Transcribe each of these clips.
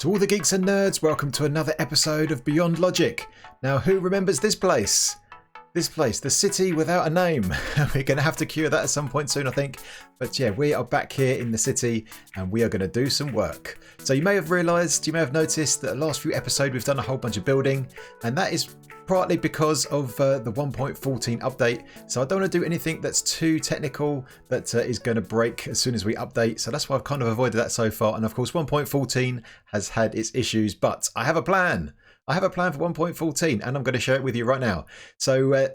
To all the geeks and nerds, welcome to another episode of Beyond Logic. Now, who remembers this place? This place, the city without a name. We're going to have to cure that at some point soon, I think. But yeah, we are back here in the city and we are going to do some work. So you may have realised, you may have noticed that the last few episodes we've done a whole bunch of building, and that is partly because of the 1.14 update. So I don't want to do anything that's too technical that is going to break as soon as we update. So that's why I've kind of avoided that so far. And of course 1.14 has had its issues, but I have a plan. I have a plan for 1.14 and I'm going to share it with you right now. So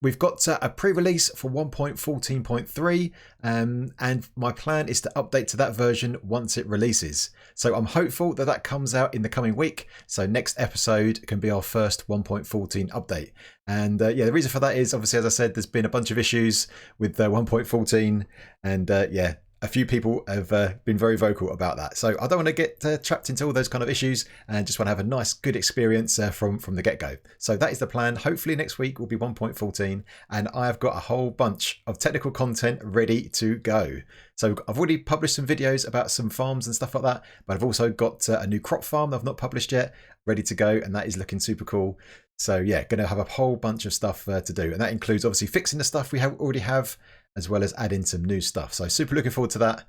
we've got a pre-release for 1.14.3 and my plan is to update to that version once it releases. So I'm hopeful that that comes out in the coming week. So next episode can be our first 1.14 update. And yeah, the reason for that is obviously, as I said, there's been a bunch of issues with 1.14 and yeah, a few people have been very vocal about that. So I don't want to get trapped into all those kind of issues and just want to have a nice, good experience from the get-go. So that is the plan. Hopefully next week will be 1.14 and I have got a whole bunch of technical content ready to go. So I've already published some videos about some farms and stuff like that, but I've also got a new crop farm that I've not published yet, ready to go, and that is looking super cool. So yeah, going to have a whole bunch of stuff to do, and that includes obviously fixing the stuff we already have, as well as adding some new stuff. So super looking forward to that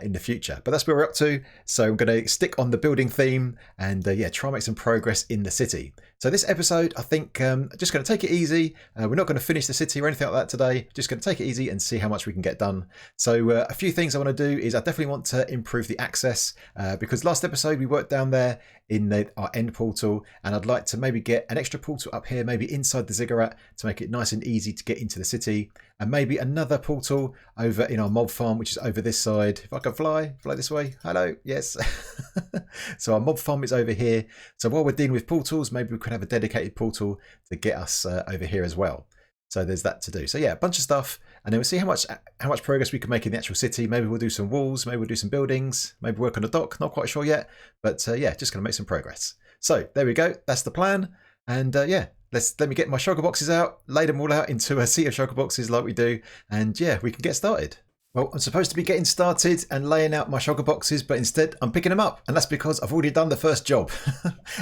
in the future. But that's where we're up to. So I'm going to stick on the building theme and yeah, try and make some progress in the city. So this episode, I think, just going to take it easy. We're not going to finish the city or anything like that today. Just going to take it easy and see how much we can get done. So a few things I want to do is I definitely want to improve the access because last episode we worked down there in our end portal, and I'd like to maybe get an extra portal up here, maybe inside the Ziggurat, to make it nice and easy to get into the city, and maybe another portal over in our mob farm, which is over this side. If I can fly this way. Hello, yes. So our mob farm is over here. So while we're dealing with portals, maybe we could have a dedicated portal to get us over here as well. So there's that to do. So yeah, a bunch of stuff, and then we'll see how much progress we can make in the actual city. Maybe we'll do some walls, maybe we'll do some buildings, maybe work on a dock. Not quite sure yet, but yeah, just going to make some progress. So there we go. That's the plan. And yeah, let me get my shulker boxes out, lay them all out into a sea of shulker boxes like we do, and yeah, we can get started. Well, I'm supposed to be getting started and laying out my shulker boxes, but instead I'm picking them up. And that's because I've already done the first job.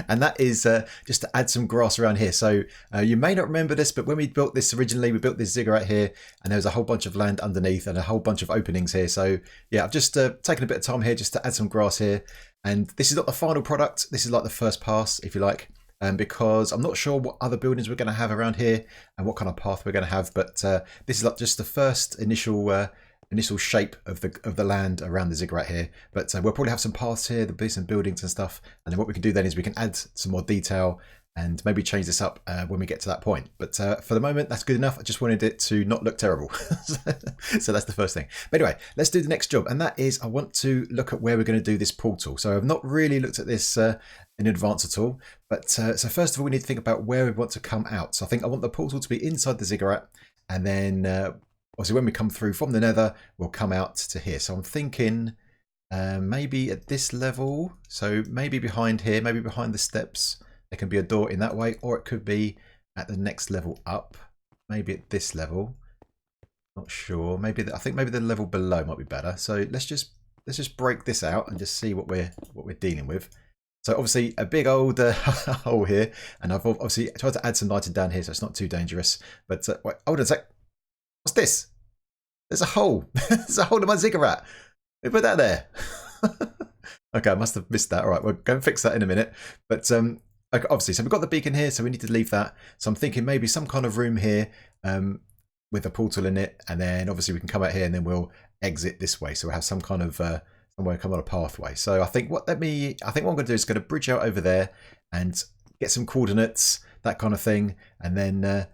And that is just to add some grass around here. So you may not remember this, but when we built this originally, we built this ziggurat here and there was a whole bunch of land underneath and a whole bunch of openings here. So yeah, I've just taken a bit of time here just to add some grass here. And this is not the final product. This is like the first pass, if you like. Because I'm not sure what other buildings we're going to have around here and what kind of path we're going to have. But this is like just the first initial shape of the land around the ziggurat here, but we'll probably have some paths here, there'll be some buildings and stuff, and then what we can do then is we can add some more detail and maybe change this up when we get to that point. But for the moment, that's good enough. I just wanted it to not look terrible. So that's the first thing. But anyway, let's do the next job, and that is I want to look at where we're going to do this portal. So I've not really looked at this in advance at all, but so first of all we need to think about where we want to come out. So I think I want the portal to be inside the ziggurat, and then obviously when we come through from the nether, we'll come out to here. So I'm thinking maybe at this level, so maybe behind here, maybe behind the steps, there can be a door in that way, or it could be at the next level up, maybe at this level. Not sure. Maybe I think maybe the level below might be better. So let's just break this out and just see what we're dealing with. So obviously a big old hole here, and I've obviously tried to add some lighting down here so it's not too dangerous. But wait, hold on a sec. What's this? There's a hole. There's a hole in my ziggurat. They put that there. Okay, I must have missed that. All right, we'll go and fix that in a minute. But okay, obviously, so we've got the beacon here, so we need to leave that. So I'm thinking maybe some kind of room here with a portal in it, and then obviously we can come out here and then we'll exit this way. So we'll have some kind of somewhere come on a pathway. So I think what I'm going to do is go to bridge out over there and get some coordinates, that kind of thing, and then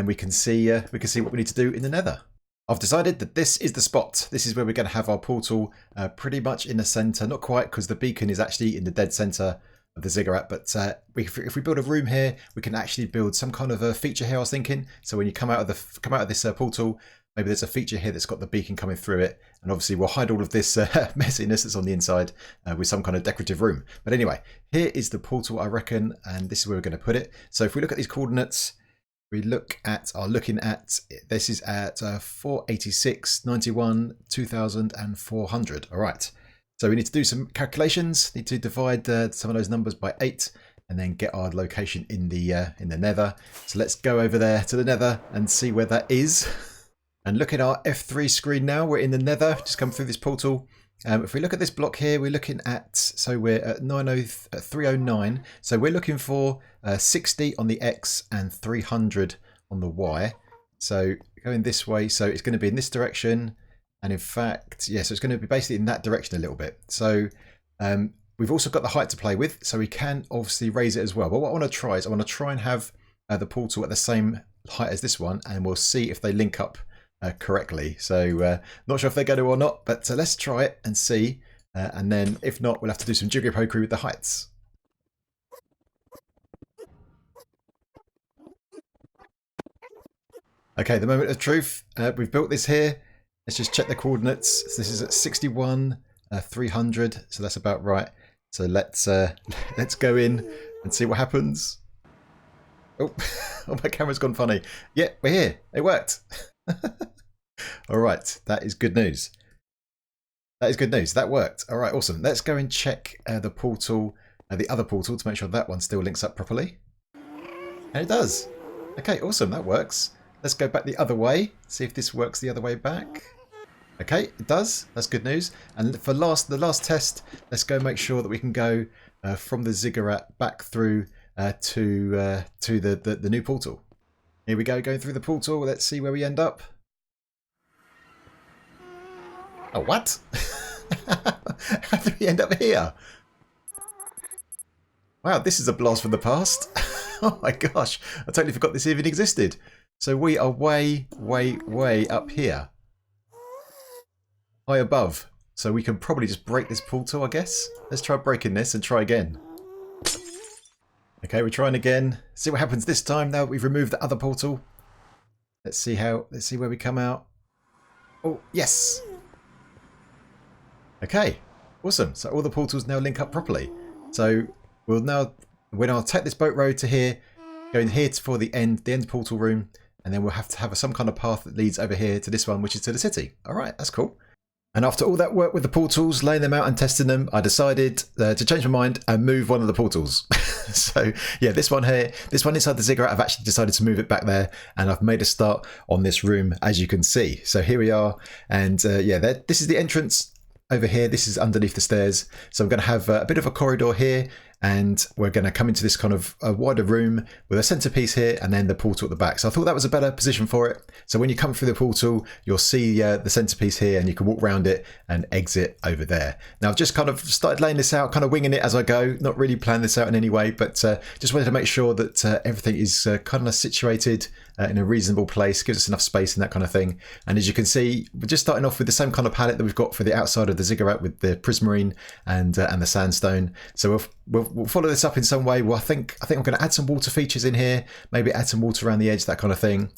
we can see what we need to do in the nether. I've decided that this is the spot. This is where we're going to have our portal pretty much in the center. Not quite, because the beacon is actually in the dead center of the ziggurat. But if we build a room here, we can actually build some kind of a feature here, I was thinking. So when you come out of this portal, maybe there's a feature here that's got the beacon coming through it. And obviously we'll hide all of this messiness that's on the inside with some kind of decorative room. But anyway, here is the portal, I reckon. And this is where we're going to put it. So if we look at these coordinates, we are looking at, this is at 486, 91, 2400. All right. So we need to do some calculations. Need to divide some of those numbers by 8 and then get our location in the nether. So let's go over there to the nether and see where that is. And look at our F3 screen now. We're in the nether, just come through this portal. If we look at this block here, we're looking at, so we're at 309. So we're looking for 60 on the X and 300 on the Y. So going this way, so it's going to be in this direction. And in fact, yeah, so it's going to be basically in that direction a little bit. So we've also got the height to play with, so we can obviously raise it as well. But what I want to try is I want to try and have the portal at the same height as this one, and we'll see if they link up correctly. So not sure if they're going to or not, but let's try it and see. And then if not, we'll have to do some jiggery pokery with the heights. Okay, the moment of truth. We've built this here. Let's just check the coordinates. So this is at 61, 300. So that's about right. So let's go in and see what happens. Oh, oh, my camera's gone funny. Yeah, we're here. It worked. All right, that is good news. That is good news. That worked. All right, awesome. Let's go and check the portal, the other portal, to make sure that one still links up properly. And it does. Okay, awesome. That works. Let's go back the other way. See if this works the other way back. Okay, it does. That's good news. And for the last test, let's go make sure that we can go from the Ziggurat back through to the new portal. Here we go, going through the portal. Let's see where we end up. Oh, what? How did we end up here? Wow, this is a blast from the past. Oh my gosh, I totally forgot this even existed. So we are way, way, way up here. High above. So we can probably just break this portal, I guess. Let's try breaking this and try again. Okay, we're trying again. See what happens this time now that we've removed the other portal. Let's see where we come out. Oh, yes. Okay, awesome. So all the portals now link up properly. So when I'll take this boat road to here, going here for the end portal room, and then we'll have to have some kind of path that leads over here to this one, which is to the city. All right, that's cool. And after all that work with the portals, laying them out and testing them, I decided to change my mind and move one of the portals. So yeah, this one here, this one inside the Ziggurat, I've actually decided to move it back there, and I've made a start on this room, as you can see. So here we are, and yeah, this is the entrance. Over here, this is underneath the stairs. So I'm going to have a bit of a corridor here, and we're going to come into this kind of a wider room with a centerpiece here and then the portal at the back. So I thought that was a better position for it. So when you come through the portal, you'll see the centerpiece here, and you can walk around it and exit over there. Now I've just kind of started laying this out, kind of winging it as I go, not really planning this out in any way, but just wanted to make sure that everything is kind of situated in a reasonable place, gives us enough space and that kind of thing. And as you can see, we're just starting off with the same kind of palette that we've got for the outside of the Ziggurat with the prismarine and the sandstone. So we'll follow this up in some way. Well, I think I'm going to add some water features in here, maybe add some water around the edge, that kind of thing.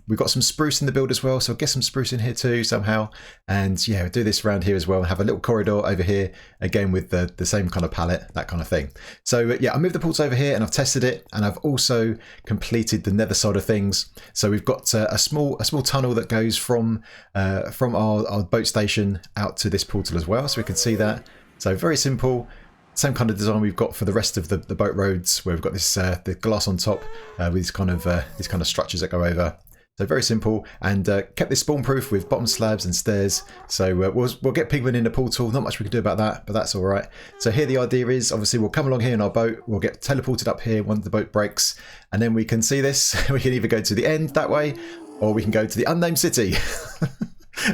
We've got some spruce in the build as well, so I'll get some spruce in here too somehow. And yeah, we'll do this around here as well, and have a little corridor over here again with the same kind of palette, that kind of thing. So yeah, I moved the portal over here and I've tested it, and I've also completed the nether side of things. So we've got a small tunnel that goes from our boat station out to this portal as well, so we can see that. So very simple. Same kind of design we've got for the rest of the boat roads, where we've got this the glass on top with these kind of structures that go over. So very simple, and kept this spawn proof with bottom slabs and stairs. So we'll get pigment in the portal. Not much we can do about that, but that's all right. So here the idea is, obviously we'll come along here in our boat. We'll get teleported up here once the boat breaks, and then we can see this. We can either go to the end that way, or we can go to the Unnamed City.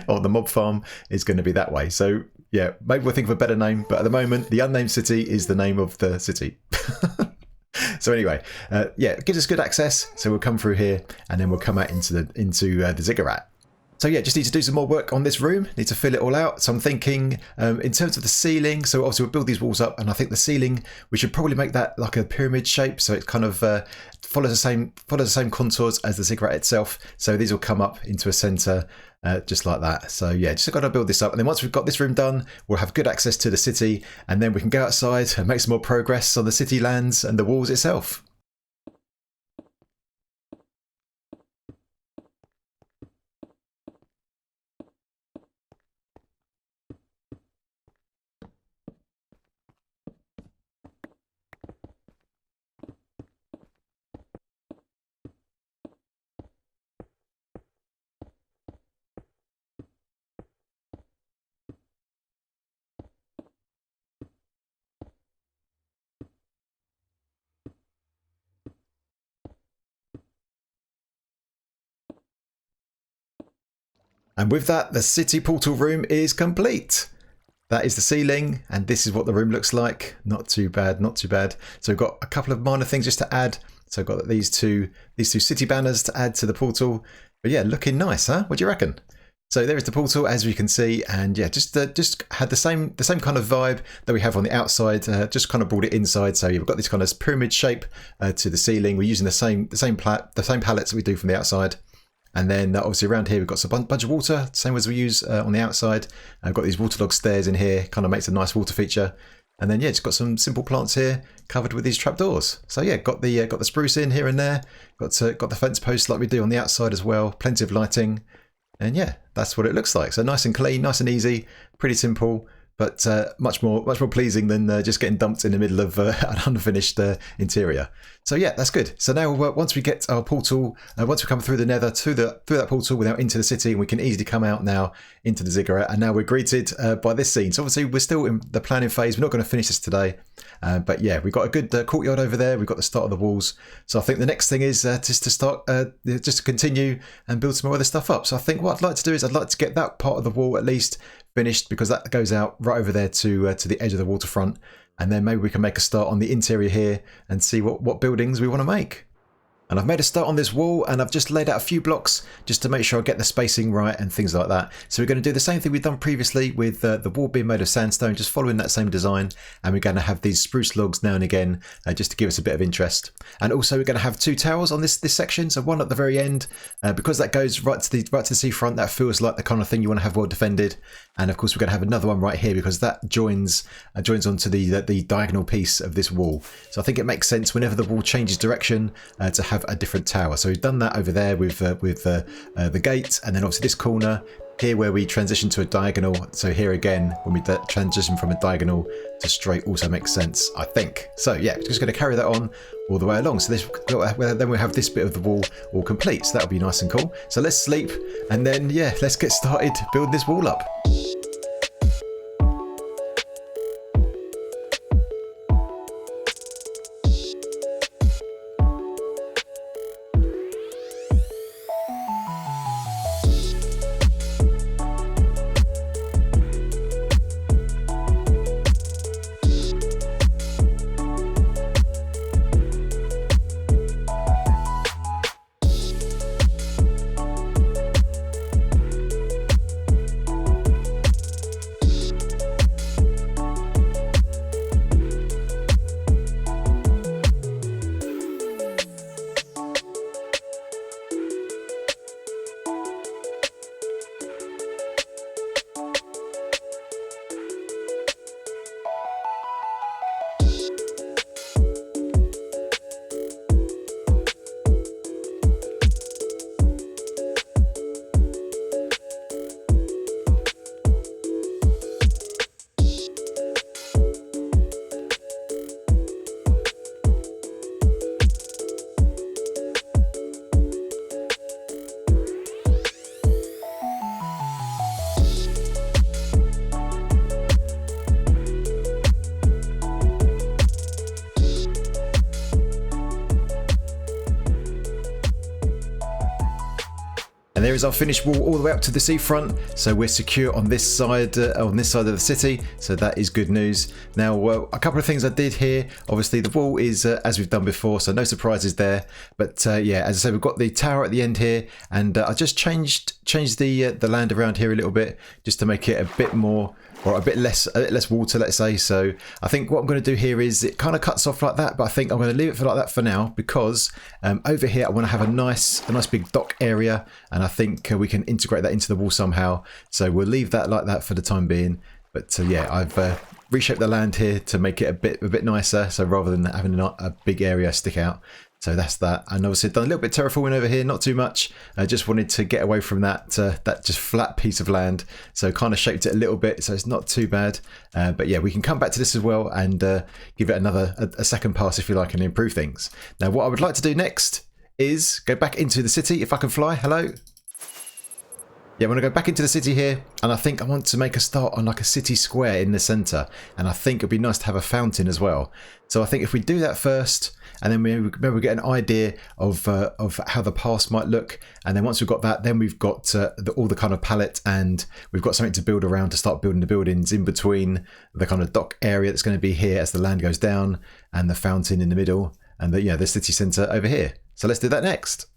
Or the mob farm is going to be that way. So yeah, maybe we'll think of a better name, but at the moment the Unnamed City is the name of the city. So anyway, yeah, it gives us good access. So we'll come through here, and then we'll come out into the Ziggurat. So yeah, just need to do some more work on this room. Need to fill it all out. So I'm thinking in terms of the ceiling. So obviously we'll build these walls up, and I think the ceiling, we should probably make that like a pyramid shape. So it kind of follows the same contours as the Ziggurat itself. So these will come up into a center. Just like that. So yeah, just got to build this up, and then once we've got this room done, we'll have good access to the city, and then we can go outside and make some more progress on the city lands and the walls itself. And with that, the city portal room is complete. That is the ceiling, and this is what the room looks like. Not too bad, not too bad. So we've got a couple of minor things just to add. So I've got these two city banners to add to the portal. But yeah, looking nice, huh? What do you reckon? So there is the portal, as we can see, and yeah, just had the same kind of vibe that we have on the outside. Just kind of brought it inside. So you've got this kind of pyramid shape to the ceiling. We're using the same pallets that we do from the outside. And then obviously around here we've got a bunch of water, same as we use on the outside. I've got these waterlogged stairs in here, kind of makes a nice water feature. And then yeah, just got some simple plants here covered with these trapdoors. So yeah, got the spruce in here and there. Got the fence posts like we do on the outside as well. Plenty of lighting, and yeah, that's what it looks like. So nice and clean, nice and easy, pretty simple. But much more pleasing than just getting dumped in the middle of an unfinished interior. So yeah, that's good. So now once we get our portal, once we come through the nether through that portal without into the city, we can easily come out now into the ziggurat. And now we're greeted by this scene. So obviously we're still in the planning phase. We're not going to finish this today. But yeah, we've got a good courtyard over there. We've got the start of the walls. So I think the next thing is just to start, just to continue and build some more other stuff up. So I think what I'd like to do is I'd like to get that part of the wall at least finished, because that goes out right over there to the edge of the waterfront, and then maybe we can make a start on the interior here and see what buildings we want to make. And I've made a start on this wall, and I've just laid out a few blocks just to make sure I get the spacing right and things like that. So we're going to do the same thing we've done previously with the wall being made of sandstone, just following that same design. And we're going to have these spruce logs now and again just to give us a bit of interest. And also we're going to have two towers on this section. So one at the very end, because that goes right to the seafront. That feels like the kind of thing you want to have well defended. And of course we're going to have another one right here because that joins onto the diagonal piece of this wall. So I think it makes sense whenever the wall changes direction to have a different tower. So we've done that over there with the gate, and then obviously this corner here where we transition to a diagonal. So here again, when we transition from a diagonal to straight, also makes sense, I think. So yeah, just going to carry that on all the way along. So then we have this bit of the wall all complete. So that'll be nice and cool. So let's sleep, and then yeah, let's get started building this wall up. And there is our finished wall all the way up to the seafront. So we're secure on this side of the city. So that is good news. Now, a couple of things I did here. Obviously, the wall is as we've done before, so no surprises there. But yeah, as I said, we've got the tower at the end here, and I just changed the land around here a little bit just to make it a bit more, or a bit less water, let's say. So I think what I'm going to do here is it kind of cuts off like that, but I think I'm going to leave it for like that for now, because over here I want to have a nice big dock area, and I think we can integrate that into the wall somehow. So we'll leave that like that for the time being. But yeah, I've reshaped the land here to make it a bit nicer. So rather than having a big area stick out. So that's that. And obviously I've done a little bit terraforming over here, not too much. I just wanted to get away from that just flat piece of land. So kind of shaped it a little bit, so it's not too bad. But yeah, we can come back to this as well and give it a second pass if you like, and improve things. Now what I would like to do next is go back into the city if I can fly. Hello. Yeah, I'm going to go back into the city here, and I think I want to make a start on like a city square in the centre, and I think it'd be nice to have a fountain as well. So I think if we do that first, and then maybe we get an idea of how the past might look, and then once we've got that, then we've got all the kind of palette, and we've got something to build around to start building the buildings in between the kind of dock area that's going to be here as the land goes down, and the fountain in the middle, and the city centre over here. So let's do that next.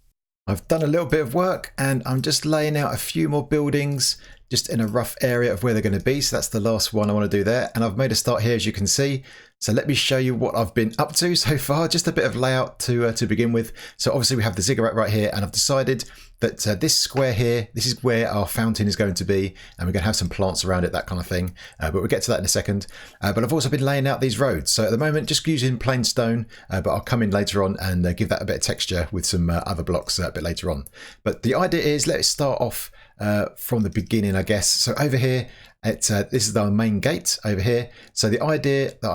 I've done a little bit of work and I'm just laying out a few more buildings just in a rough area of where they're going to be. So that's the last one I want to do there. And I've made a start here, as you can see. So let me show you what I've been up to so far. Just a bit of layout to begin with. So obviously we have the ziggurat right here, and I've decided that this square here, this is where our fountain is going to be, and we're going to have some plants around it, that kind of thing. But we'll get to that in a second. But I've also been laying out these roads. So at the moment, just using plain stone, but I'll come in later on and give that a bit of texture with some other blocks a bit later on. But the idea is, let's start off from the beginning, I guess. So over here, this is our main gate over here. So the idea that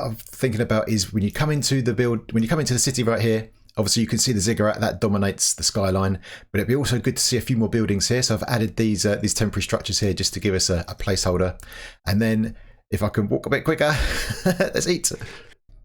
I'm thinking about is when you come into the city right here, obviously you can see the ziggurat that dominates the skyline, but it'd be also good to see a few more buildings here. So I've added these temporary structures here just to give us a placeholder. And then if I can walk a bit quicker, let's eat.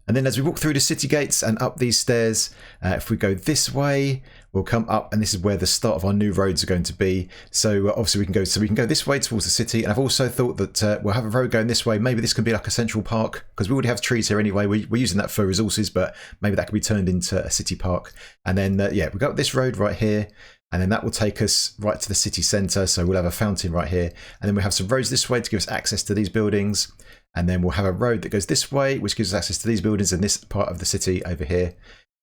And then as we walk through the city gates and up these stairs, if we go this way, we'll come up, and this is where the start of our new roads are going to be. So obviously we can go this way towards the city. And I've also thought that we'll have a road going this way. Maybe this can be like a central park, because we already have trees here anyway. We're using that for resources, but maybe that could be turned into a city park. And then we go up this road right here, and then that will take us right to the city centre. So we'll have a fountain right here, and then we have some roads this way to give us access to these buildings. And then we'll have a road that goes this way, which gives us access to these buildings and this part of the city over here.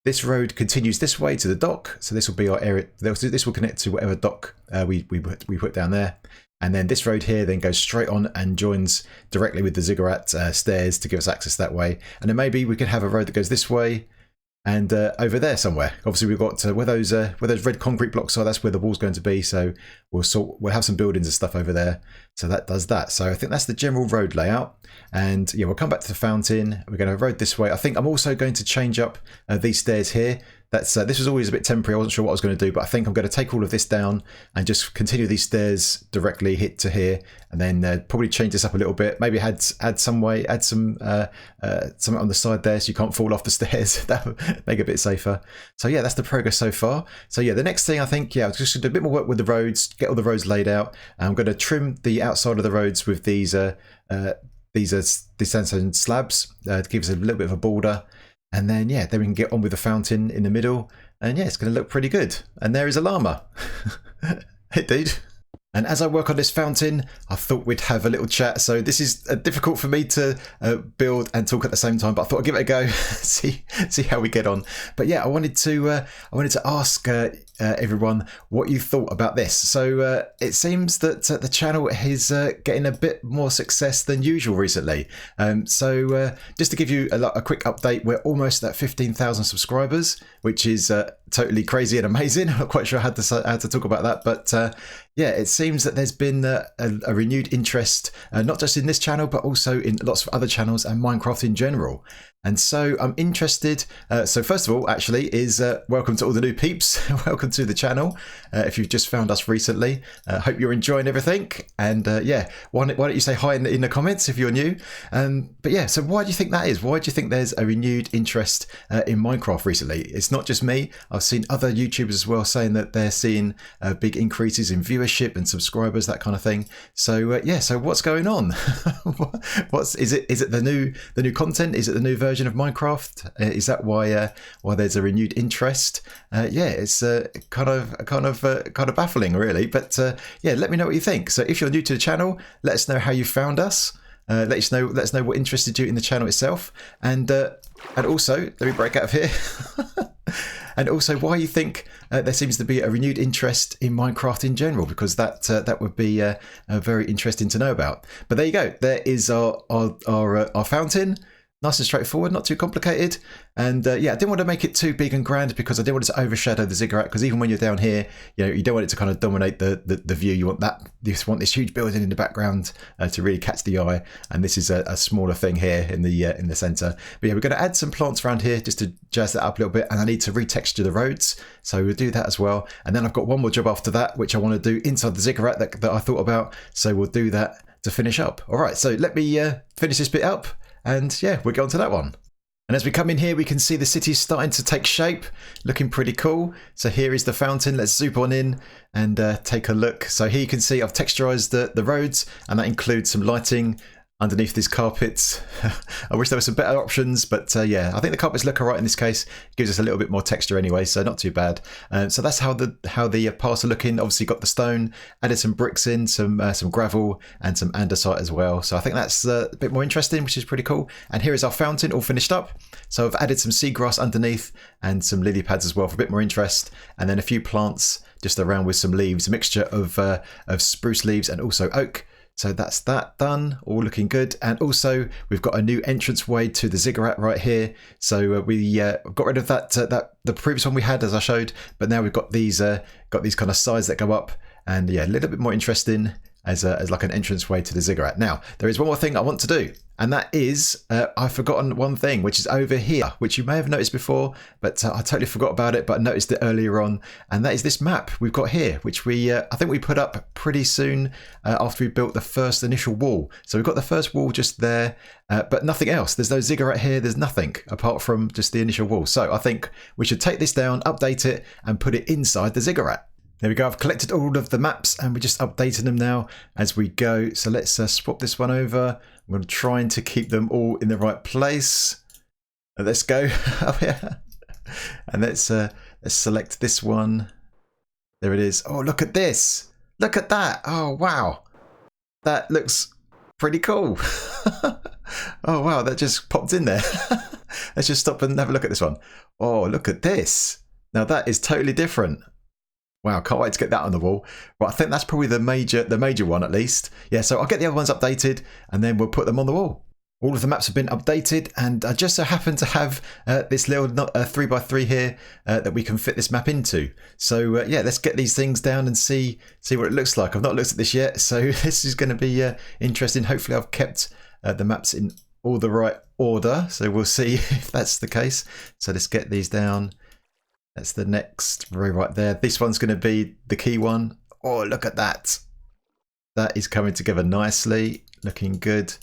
This road continues this way to the dock. So this will be our area. This will connect to whatever dock we put down there. And then this road here then goes straight on and joins directly with the ziggurat stairs to give us access that way. And then maybe we could have a road that goes this way and over there somewhere. Obviously we've got where those red concrete blocks are, that's where the wall's going to be. So we'll have some buildings and stuff over there. So that does that. So I think that's the general road layout. And yeah, we'll come back to the fountain. We're going to have a road this way. I think I'm also going to change up these stairs here. This was always a bit temporary. I wasn't sure what I was going to do, but I think I'm going to take all of this down and just continue these stairs directly hit to here, and then probably change this up a little bit. Maybe add some something on the side there so you can't fall off the stairs. That would make it a bit safer. So yeah, that's the progress so far. So yeah, the next thing I think, I'm just going to do a bit more work with the roads, get all the roads laid out. I'm going to trim the outside of the roads with these sandstone slabs to give us a little bit of a border. And then, then we can get on with the fountain in the middle. And yeah, it's going to look pretty good. And there is a llama. Hey, dude. And as I work on this fountain, I thought we'd have a little chat. So this is difficult for me to build and talk at the same time, but I thought I'd give it a go, see how we get on. But yeah, I wanted to ask everyone what you thought about this. So it seems that the channel is getting a bit more success than usual recently. So just to give you a quick update, we're almost at 15,000 subscribers, which is totally crazy and amazing. I'm not quite sure how to talk about that, but yeah, it seems that there's been a renewed interest, not just in this channel, but also in lots of other channels and Minecraft in general. And so I'm interested. So first of all, actually, is welcome to all the new peeps. Welcome to the channel. If you've just found us recently, hope you're enjoying everything. And yeah, why don't you say hi in the comments if you're new? But yeah, so why do you think that is? Why do you think there's a renewed interest in Minecraft recently? It's not just me. I've seen other YouTubers as well saying that they're seeing big increases in viewership and subscribers, that kind of thing. So yeah, so what's going on? Is it the new content? Is it the new version of Minecraft? Is that why there's a renewed interest? Yeah, it's kind of baffling, really. But yeah, let me know what you think. So if you're new to the channel, let us know how you found us. Let us know what interested you in the channel itself, and also let me break out of here. And also why you think there seems to be a renewed interest in Minecraft in general, because that would be very interesting to know about. But there you go. There is our fountain. Nice and straightforward, not too complicated. And yeah, I didn't want to make it too big and grand because I didn't want it to overshadow the ziggurat, because even when you're down here, you know, you don't want it to kind of dominate the view. You want this huge building in the background to really catch the eye. And this is a smaller thing here in the center. But yeah, we're going to add some plants around here just to jazz that up a little bit. And I need to retexture the roads, so we'll do that as well. And then I've got one more job after that, which I want to do inside the ziggurat that I thought about. So we'll do that to finish up. All right, so let me finish this bit up. And yeah, we'll go on to that one. And as we come in here, we can see the city starting to take shape, looking pretty cool. So here is the fountain. Let's zoom on in and take a look. So here you can see I've texturized the roads, and that includes some lighting underneath these carpets. I wish there were some better options, but yeah, I think the carpets look all right in this case. It gives us a little bit more texture anyway, so not too bad. So that's how the paths are looking. Obviously got the stone, added some bricks in, some gravel and some andesite as well. So I think that's a bit more interesting, which is pretty cool. And here is our fountain all finished up. So I've added some seagrass underneath and some lily pads as well for a bit more interest. And then a few plants just around with some leaves, a mixture of spruce leaves and also oak. So that's that done, all looking good. And also we've got a new entranceway to the ziggurat right here. So we got rid of the previous one we had, as I showed, but now we've got these kind of sides that go up, and yeah, a little bit more interesting as like an entranceway to the ziggurat. Now there is one more thing I want to do, and that is I've forgotten one thing, which is over here, which you may have noticed before, but I totally forgot about it, but I noticed it earlier on, and that is this map we've got here, which we I think we put up pretty soon after we built the first initial wall. So we've got the first wall just there, but nothing else. There's no ziggurat here, there's nothing apart from just the initial wall. So I think we should take this down, update it and put it inside the ziggurat. There we go, I've collected all of the maps and we're just updating them now as we go. So let's swap this one over. I'm going to try to keep them all in the right place. Let's go. Oh, yeah. And let's select this one. There it is. Oh, look at this. Look at that. Oh, wow. That looks pretty cool. Oh, wow, that just popped in there. Let's just stop and have a look at this one. Oh, look at this. Now that is totally different. Wow, can't wait to get that on the wall. But I think that's probably the major one at least. Yeah, so I'll get the other ones updated and then we'll put them on the wall. All of the maps have been updated, and I just so happen to have this little 3x3 here that we can fit this map into. So yeah, let's get these things down and see what it looks like. I've not looked at this yet, so this is going to be interesting. Hopefully I've kept the maps in all the right order, so we'll see if that's the case. So let's get these down. That's the next row right there. This one's going to be the key one. Oh, look at that. That is coming together nicely, looking good.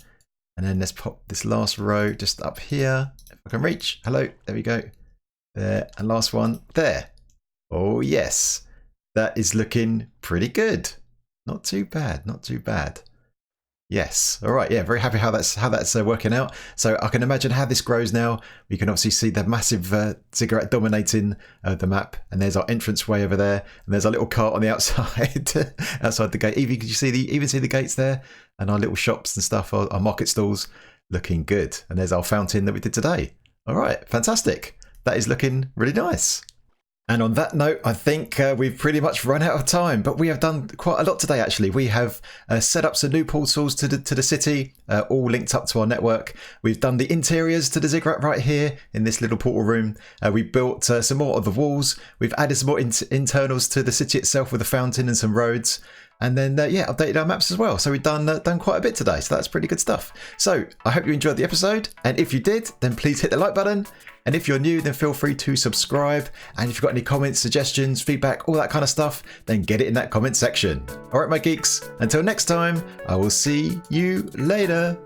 And then let's pop this last row just up here. If I can reach. Hello, there we go. There, and last one there. Oh yes, that is looking pretty good. Not too bad, not too bad. Yes. All right. Yeah. Very happy how that's working out. So I can imagine how this grows now. We can obviously see the massive ziggurat dominating the map, and there's our entranceway over there, and there's our little cart on the outside, outside the gate. Even you even see the gates there, and our little shops and stuff, our market stalls, looking good. And there's our fountain that we did today. All right. Fantastic. That is looking really nice. And on that note, I think we've pretty much run out of time, but we have done quite a lot today, actually. We have set up some new portals to the city, all linked up to our network. We've done the interiors to the ziggurat right here in this little portal room. We built some more of the walls. We've added some more internals to the city itself with a fountain and some roads. And then, yeah, updated our maps as well. So we've done quite a bit today. So that's pretty good stuff. So I hope you enjoyed the episode. And if you did, then please hit the like button. And if you're new, then feel free to subscribe. And if you've got any comments, suggestions, feedback, all that kind of stuff, then get it in that comment section. All right, my geeks, until next time, I will see you later.